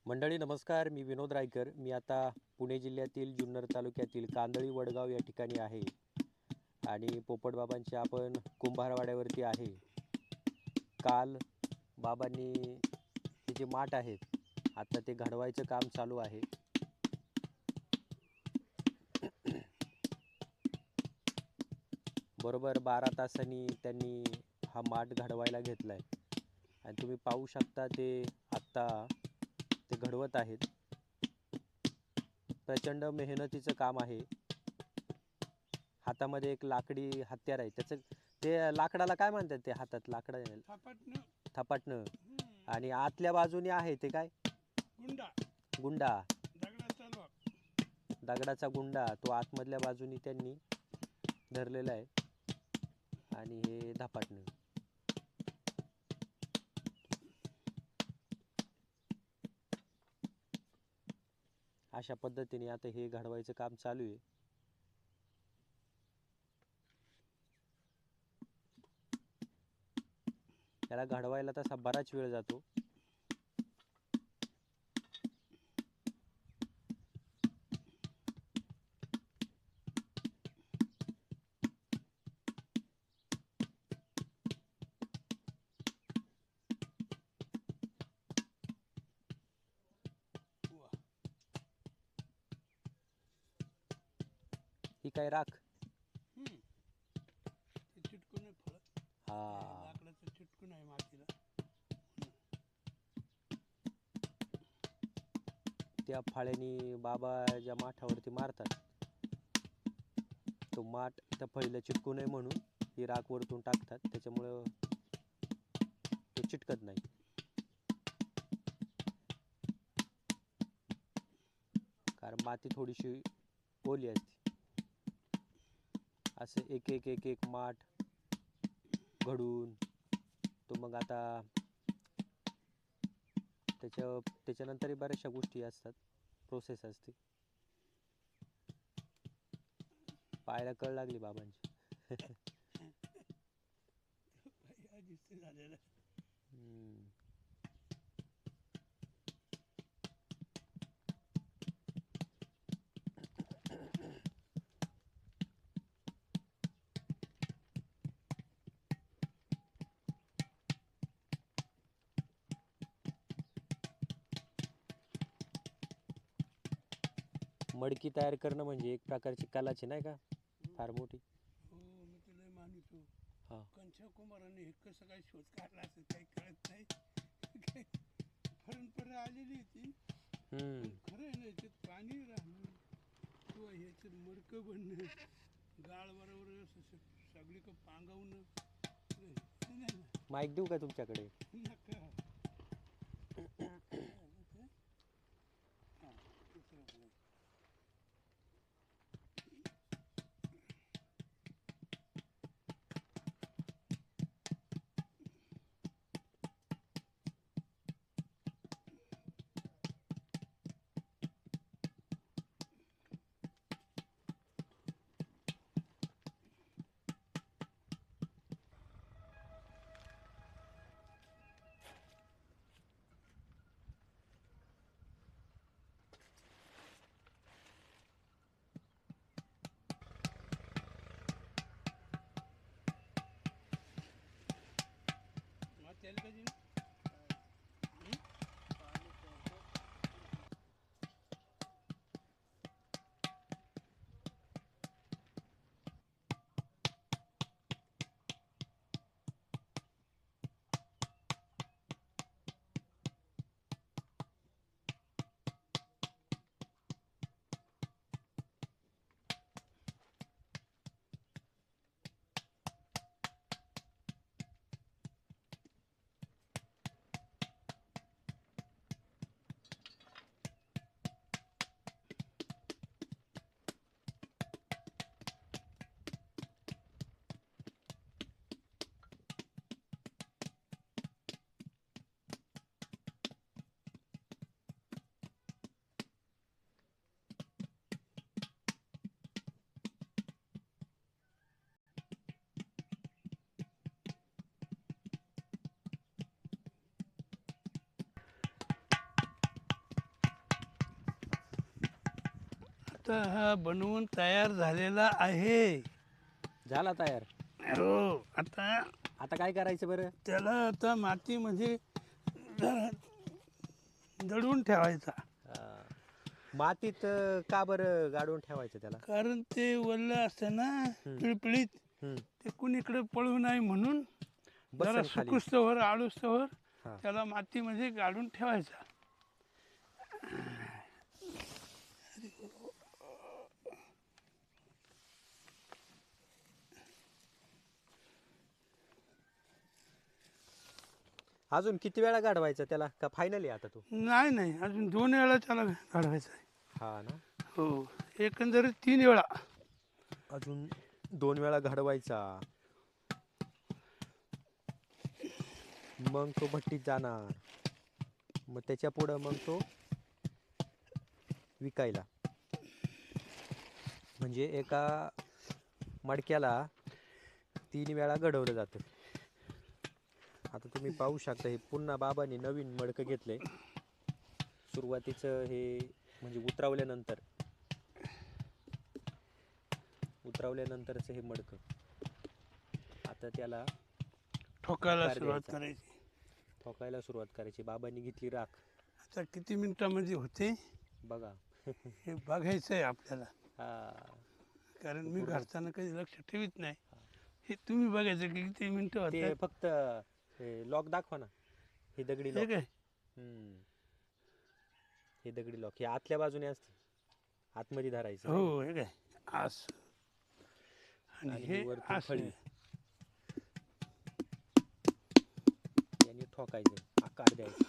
मंडळी नमस्कार. मी विनोद रायकर. मी आता पुणे जिल्ह्यातील जुन्नर तालुक्यातील कांदळी वडगाव या ठिकाणी आहे आणि पोपटबाबांच्या आपण कुंभारवाड्यावरती आहे. काल बाबांनी हे जे माठ आहेत आता ते घडवायचं काम चालू आहे. बरोबर 12 तासांनी त्यांनी हा माठ घडवायला घेतला आहे आणि तुम्ही पाहू शकता ते आत्ता ते घडवत आहेत. प्रचंड मेहनतीचं काम आहे. हातामध्ये एक लाकडी हत्यार आहे. त्याचं ते लाकडाला काय म्हणतात ते हातात लाकडं थापटणं. थपाटणं आणि आतल्या बाजूने आहे ते काय गुंडा. गुंडा दगडाचा लॉक. दगडाचा गुंडा तो आतमधल्या बाजूनी त्यांनी धरलेला आहे आणि हे धपाटणं. अशा पद्धतीने आता हे घडवायचं काम चालू आहे. याला घडवायला तसा बराच वेळ जातो. वा. ही काय राख ते चिटकून आहे फळ. हा लाकडाचं चिटकून आहे मातीला. त्या फाळ्यानी बाबा ज्या माठावरती मारतात तो माठ त्या फळीला चिटकू नये म्हणून ही राख वरतून टाकतात. त्याच्यामुळं तो चिटकत नाही. कारण माती थोडीशी ओली असते. असं एक एक एक एक माठ घडून तो मग आता त्याच्यानंतरही बऱ्याचशा गोष्टी असतात, प्रोसेस असते. पाहायला कळ लागली बाबांची. आधीच ते झालेलं. मडकी तयार करणं म्हणजे एक प्रकारची कलाची नाही का, फार मोठी. हो, मी तुला मानितो. हा कंच्या कुमाराने हे कसं काय शोध काढला असं काही कळत नाही. परंपरा आलेली ती. पण खरं आहे ना, याच्यात पाणी राहणं किंवा ह्याच्यात मडकं बनणं, गाळ बरोबर असं सगळीकडं पांगवणं. नाही ना. माईक देऊ का तुमच्याकडे? नका. हां, दुसरं. आता हा बनवून तयार झालेला आहे. झाला तयार. हो, आता आता काय करायचं बरं? त्याला आता मातीमध्ये जरा दडवून ठेवायचा. मातीत का बरं गाडून ठेवायचं त्याला? कारण ते वल्ल असतं ना पिळपिळीत, हम्म. ते कुणीकडे पळू नये म्हणून जरा बसन खाली. सुकुस्तवर आळूस्तवर हा. त्याला मातीमध्ये गाडून ठेवायचा. अजून किती वेळा गाडवायचं त्याला, का फायनली आता तू? नाही नाही, अजून 2 वेळा त्याला काढवायचं आहे. हा ना. हो, एकंदरीत 3 वेळा. अजून 2 वेळा घडवायचा, मग तो भट्टीत जाणार, मग त्याच्या पुढं मग तो विकायला. म्हणजे एका मडक्याला 3 वेळा घडवलं जातं. आता तुम्ही पाहू शकता, हे पुन्हा बाबांनी नवीन मडकं घेतलंय. सुरुवातीचं हे म्हणजे उतरवल्यानंतरचं हे मडकं. आता त्याला ठोकायला आकार सुरुवात द्यायचा. करायची. ठोकायला सुरुवात करायची. बाबांनी घेतली राख. आता किती मिनिटामध्ये होते बघा. हे बघायचं आहे आपल्याला. हा. कारण मी घरच्यांना कधी लक्ष ठेवीत नाही. हे तुम्ही बघायचं की किती मिनिटं ते होतात. फक्त लॉक दाखवा ना. हे दगडी हे लॉक. काय हे दगडी लॉक हे आतल्या बाजूने असते, आतमध्ये धरायचं. हो, हे काय असं आणि आणि हे वरतून असं. फळी. यांनी ठोकायचं, आकार द्यायचा.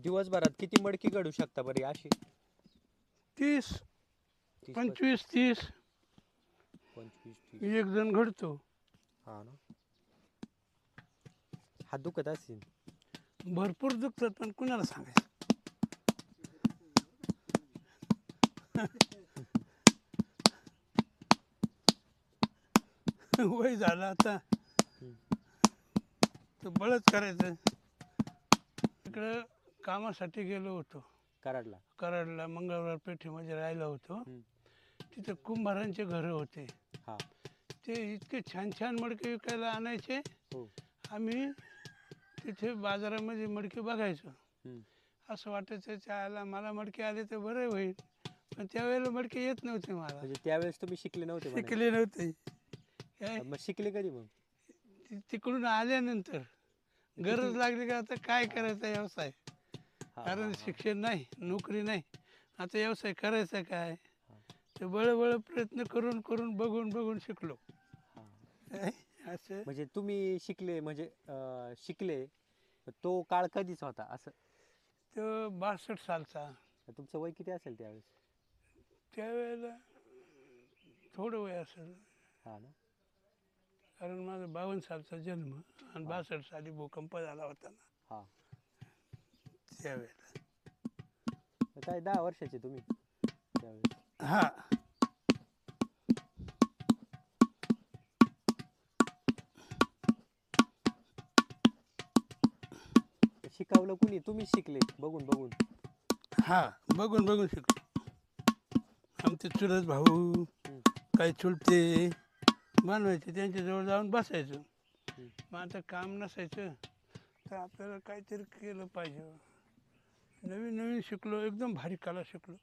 दिवसभरात किती मडकी घडू शकता बरी अशी? 30, 25, 30 25-30. एक जण घडतो. हा ना. हात दुखत असतील. भरपूर दुखतात, पण कुणाला सांगायचं. वय झालं आता, तर बळच करायचं. इकडं कामासाठी गेलो होतो कराडला, मंगळवार पेठेमध्ये राहिलो होतो. तिथं कुंभारांचे घरं होते. हा. ते इतके छान छान मडके विकायला आणायचे. हो. आम्ही तिथे बाजारामध्ये मडके बघायचो. असं वाटायचं त्याला मला मडके आले तर बरं होईल, पण त्यावेळेला मडके येत नव्हते मला. म्हणजे त्यावेळेस तुम्ही शिकले नव्हते? शिकले नव्हते. काय मग शिकले कधी मग? तिकडून आल्यानंतर गरज लागली का आता काय करायचा व्यवसाय. कारण शिक्षण नाही, नोकरी नाही, आता व्यवसाय करायचा काय. ते बळबळ प्रयत्न करून करून बघून शिकलो. असं. म्हणजे तुम्ही शिकले म्हणजे शिकले तो काळ कधीच होता असं? तो 62 सालचा. तुमचं वय किती असेल त्यावेळेस? त्यावेळेला थोडं वय असेल. हा ना. कारण माझा 52 सालचा जन्म आणि 62 साली भूकंप झाला होता ना. हा. त्यावेळेला काय 10 वर्षाचे तुम्ही त्यावेळेस? हा. शिकवलं कुणी? तुम्ही शिकले बघून बघून? हा, बघून शिकलो. आमचे चुलत भाऊ, काही चुलते बनवायचे, त्यांच्याजवळ जाऊन बसायचं. मग आता काम नसायचं तर आपल्याला काहीतरी केलं पाहिजे. नवीन शिकलो, एकदम भारी कला शिकलो.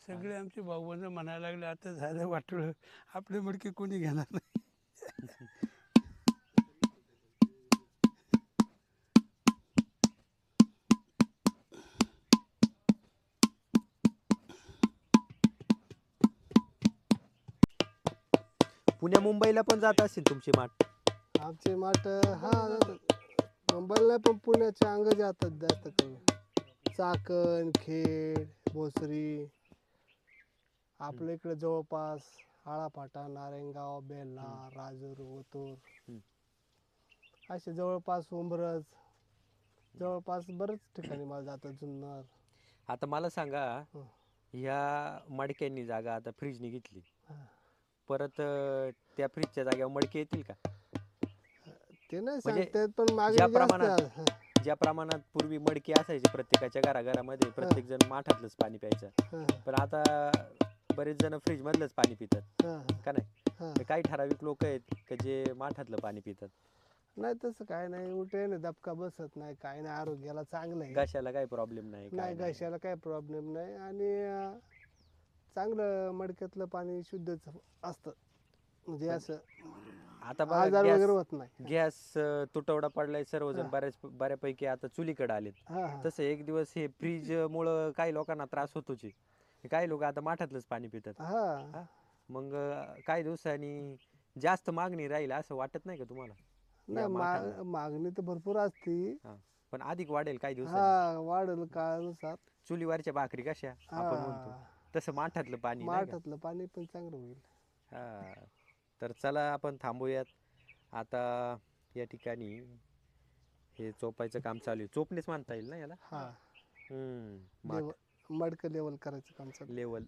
सगळे आमचे भाऊबंद म्हणायला लागले, आता झालं वाटलं आपले मडके कोणी घेणार नाही. पुण्या मुंबईला पण जात असतील तुमचे माठ? आमचे माठ हा जातात. मुंबईला पण पुण्याचे अंग जातात जास्त करून. चाकण, खेड, भोसरी, आपल्या इकडे जवळपास आळाफाटा, नारायणगाव, बेल्हा, राजूर, ओतूर असे जवळपास उंबरज जवळपास बरेच ठिकाणी मला जातात जुन्नर. आता मला सांगा, हं. ह्या मडक्यांनी जागा आता फ्रीजनी घेतली, हा. परत त्या फ्रीजच्या जागेवर मडके येतील का? ते नाही म्हणजे सांगता येत, पण मागणी ज्या जास्त प्रमाणात आहे. ज्या प्रमाणात पूर्वी मडके असायचे प्रत्येकाच्या घराघरामध्ये, प्रत्येक जण माठातलंच पाणी प्यायचं, हा, पण आता बरेच जण फ्रीज मधलंच पाणी पितात हा, का नाही? हा. तर काही ठराविक लोक आहेत का जे माठातलं पाणी पितात. नाही तसं काय नाही, उठे नाही दबका बसत नाही, काय नाही, आरोग्याला चांगलं आहे. घशाला काही प्रॉब्लेम नाही, काय नाही नाही. घशाला काय प्रॉब्लेम नाही, आणि चांगलं मडक्यातलं पाणी शुद्धच असतं, म्हणजे असं आता बघा आजार गॅस वगैरे होत नाही. गॅस तुटवडा पडलाय, सर्वजण हा. बऱ्यापैकी आता चुलीकडे आलेत. हा, हा. तसं एक दिवस हे फ्रीज मुळे काही लोकांना त्रास होतोच आहे. काही लोक आता माठातलंच पाणी पितात. हा. हा? मग काही दिवसांनी जास्त मागणी राहील असं वाटत नाही का तुम्हाला? नाही, या माठांना मागणी तर भरपूर असती. हा, पण अधिक वाढेल काही हा, दिवसांनी. वाढेल काळानुसार. चुलीवरच्या भाकरी कशा आपण म्हणतो, हा, तसं माठातलं पाणी नाही का? माठातलं पाणी पण चांगलं होईल. हा, तर चला आपण थांबूयात आता. या ठिकाणी हे चोपायचं काम चालू आहे, चोपणीच मानता येईल ना याला. हा, माठ मडकं लेवल करायचं काम चालू. लेवल